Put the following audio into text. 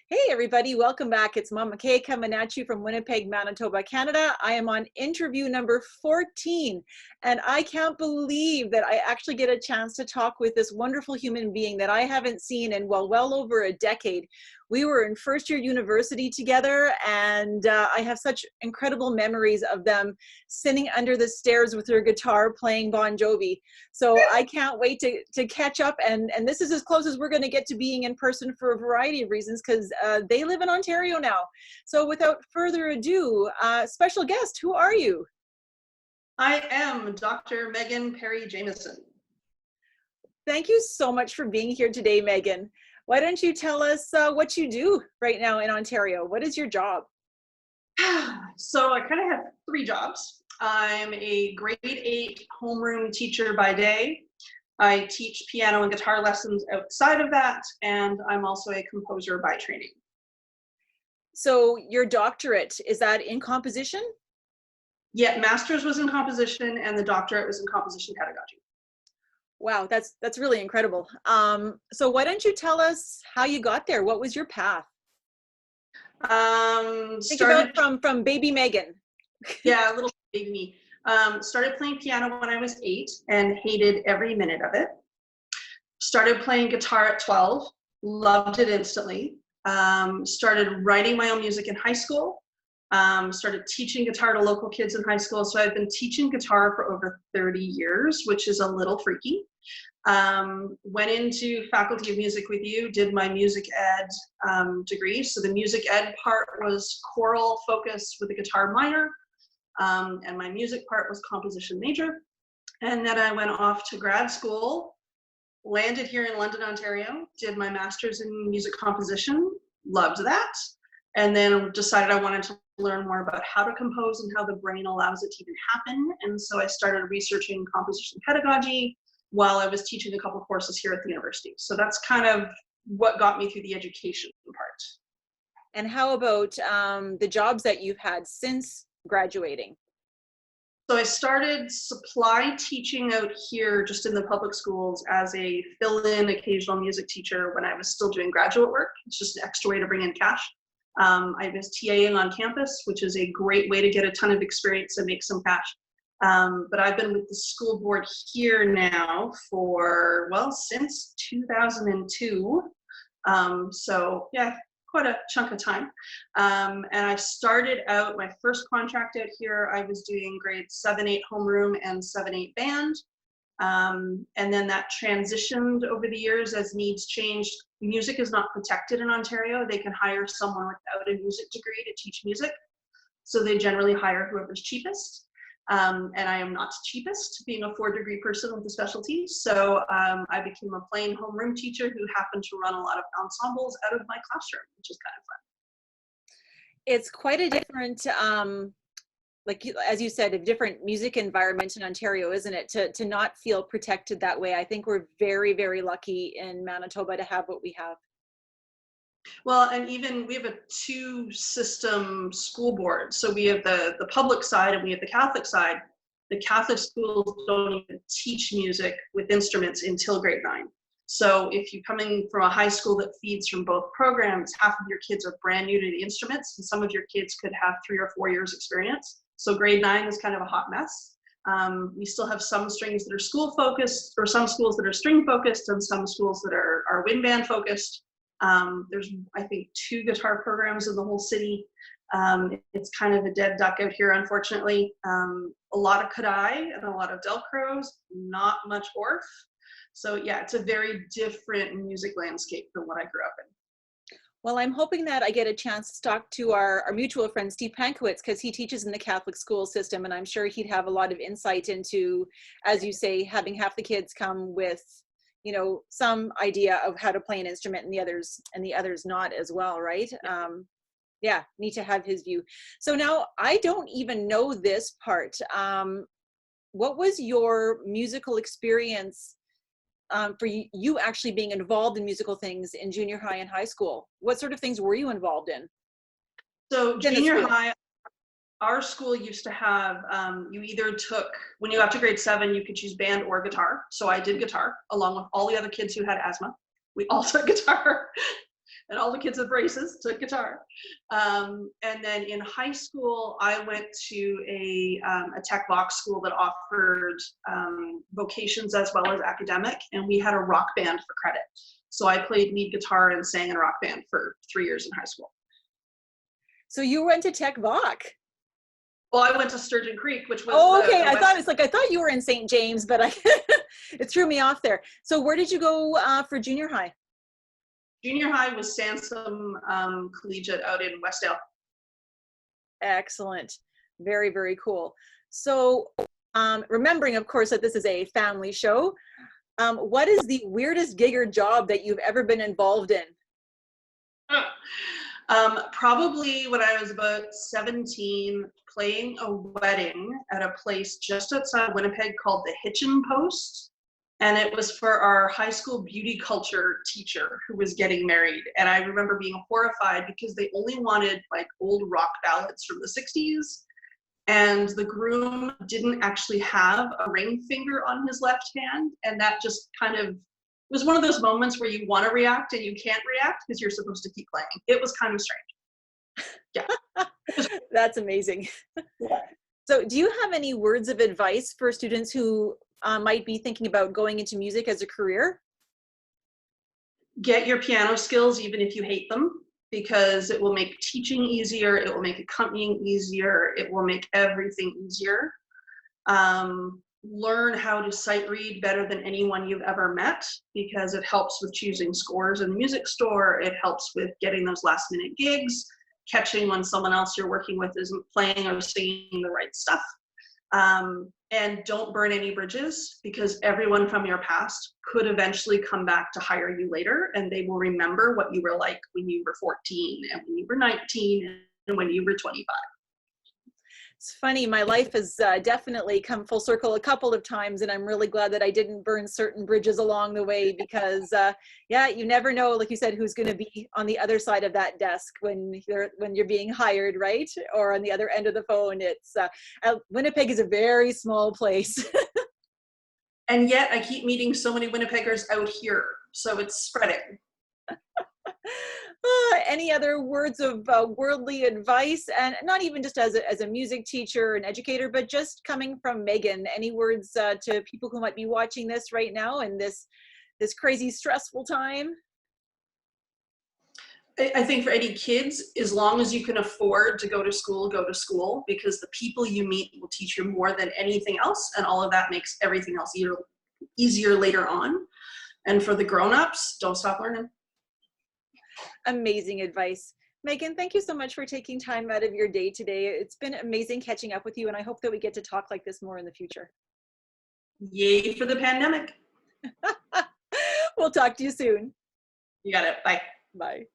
Hey everybody, welcome back. It's Mama Kay coming at you from Winnipeg, Manitoba, Canada. I am on interview number 14, and I can't believe that I actually get a chance to talk with this wonderful human being that I haven't seen in well over a decade. We were in first year university together, and I have such incredible memories of them sitting under the stairs with their guitar playing Bon Jovi. So I can't wait to catch up, and this is as close as we're going to get to being in person for a variety of reasons, because they live in Ontario now. So without further ado, special guest, who are you? I am Dr. Megan Parry Jamieson. Thank you so much for being here today, Megan. Why don't you tell us what you do right now in Ontario? What is your job? So I kind of have three jobs. I'm a grade 8 homeroom teacher by day. I teach piano and guitar lessons outside of that, and I'm also a composer by training. So your doctorate, is that in composition? Yeah, master's was in composition and the doctorate was in composition pedagogy. Wow, that's really incredible. So why don't you tell us how you got there? What was your path? Think about from baby Megan. Yeah, little baby me. Started playing piano when I was 8 and hated every minute of it. Started playing guitar at 12, loved it instantly. Started writing my own music in high school. Started teaching guitar to local kids in high school. So I've been teaching guitar for over 30 years, which is a little freaky. Went into Faculty of Music with you, did my music ed degree. So the music ed part was choral focus with a guitar minor, and my music part was composition major. And then I went off to grad school, landed here in London, Ontario, did my master's in music composition, loved that, and then decided I wanted to learn more about how to compose and how the brain allows it to even happen. And so I started researching composition pedagogy while I was teaching a couple courses here at the university. So that's kind of what got me through the education part. And how about the jobs that you've had since graduating? So I started supply teaching out here just in the public schools as a fill-in occasional music teacher when I was still doing graduate work. It's just an extra way to bring in cash. I was TAing on campus, which is a great way to get a ton of experience and make some cash. But I've been with the school board here now for, well, since 2002. So yeah, quite a chunk of time. And I started out, my first contract out here, I was doing grade 7-8 homeroom and 7-8 band. And then that transitioned over the years as needs changed. Music is not protected in Ontario. They can hire someone without a music degree to teach music. So they generally hire whoever's cheapest. And I am not cheapest, being a 4-degree person with a specialty. So I became a plain homeroom teacher who happened to run a lot of ensembles out of my classroom, which is kind of fun. It's quite a different, like as you said, a different music environment in Ontario, isn't it? To not feel protected that way. I think we're very lucky in Manitoba to have what we have. Well, and even we have a 2-system school board. So we have the public side and we have the Catholic side. The Catholic schools don't even teach music with instruments until grade 9. So if you're coming from a high school that feeds from both programs, half of your kids are brand new to the instruments, and some of your kids could have 3 or 4 years experience. So grade 9 is kind of a hot mess. We still have some strings that are school focused, or some schools that are string focused, and some schools that are wind band focused. There's, I think, 2 guitar programs in the whole city. It's kind of a dead duck out here, unfortunately. A lot of Kadai and a lot of Delcros, not much Orff. So yeah, it's a very different music landscape than what I grew up in. Well, I'm hoping that I get a chance to talk to our mutual friend, Steve Pankowitz, because he teaches in the Catholic school system, and I'm sure he'd have a lot of insight into, as you say, having half the kids come with, you know, some idea of how to play an instrument and the others not as well, right? Yeah, need to have his view. So now I don't even know this part. What was your musical experience for you actually being involved in musical things in junior high and high school? What sort of things were you involved in? So junior high, our school used to have, you either took, when you got to grade 7, you could choose band or guitar. So I did guitar along with all the other kids who had asthma. We all took guitar. and all the kids with braces took guitar. And then in high school, I went to a tech vox school that offered vocations as well as academic, and we had a rock band for credit. So I played lead guitar and sang in a rock band for 3 years in high school. So you went to Tech Voc? Well, I went to Sturgeon Creek, which was okay. the I west. thought it's like I thought you were in St. James, but it threw me off there. So where did you go for junior high? Junior high was Sansom Collegiate out in Westdale. Excellent. Very, very cool. So remembering, of course, that this is a family show, what is the weirdest gig or job that you've ever been involved in? Probably when I was about 17, playing a wedding at a place just outside Winnipeg called the Hitchin Post. And it was for our high school beauty culture teacher who was getting married. And I remember being horrified because they only wanted like old rock ballads from the 60s. And the groom didn't actually have a ring finger on his left hand. And that just kind of was one of those moments where you want to react and you can't react because you're supposed to keep playing. It was kind of strange. Yeah. That's amazing. Yeah. So do you have any words of advice for students who might be thinking about going into music as a career? Get your piano skills even if you hate them, because it will make teaching easier, it will make accompanying easier, it will make everything easier. Learn how to sight read better than anyone you've ever met, because it helps with choosing scores in the music store, it helps with getting those last minute gigs, catching when someone else you're working with isn't playing or singing the right stuff. And don't burn any bridges, because everyone from your past could eventually come back to hire you later, and they will remember what you were like when you were 14 and when you were 19 and when you were 25. It's funny, my life has definitely come full circle a couple of times, and I'm really glad that I didn't burn certain bridges along the way, because yeah, you never know, like you said, who's going to be on the other side of that desk when you're being hired, right? Or on the other end of the phone. It's Winnipeg is a very small place. And yet I keep meeting so many Winnipeggers out here, so it's spreading. Any other words of worldly advice, and not even just as a music teacher and educator, but just coming from Megan, any words to people who might be watching this right now in this crazy stressful time? I think for any kids, as long as you can afford to go to school, because the people you meet will teach you more than anything else, and all of that makes everything else easier later on. And for the grown-ups, don't stop learning. Amazing advice. Megan, thank you so much for taking time out of your day today. It's been amazing catching up with you, and I hope that we get to talk like this more in the future. Yay for the pandemic. We'll talk to you soon. You got it. Bye. Bye.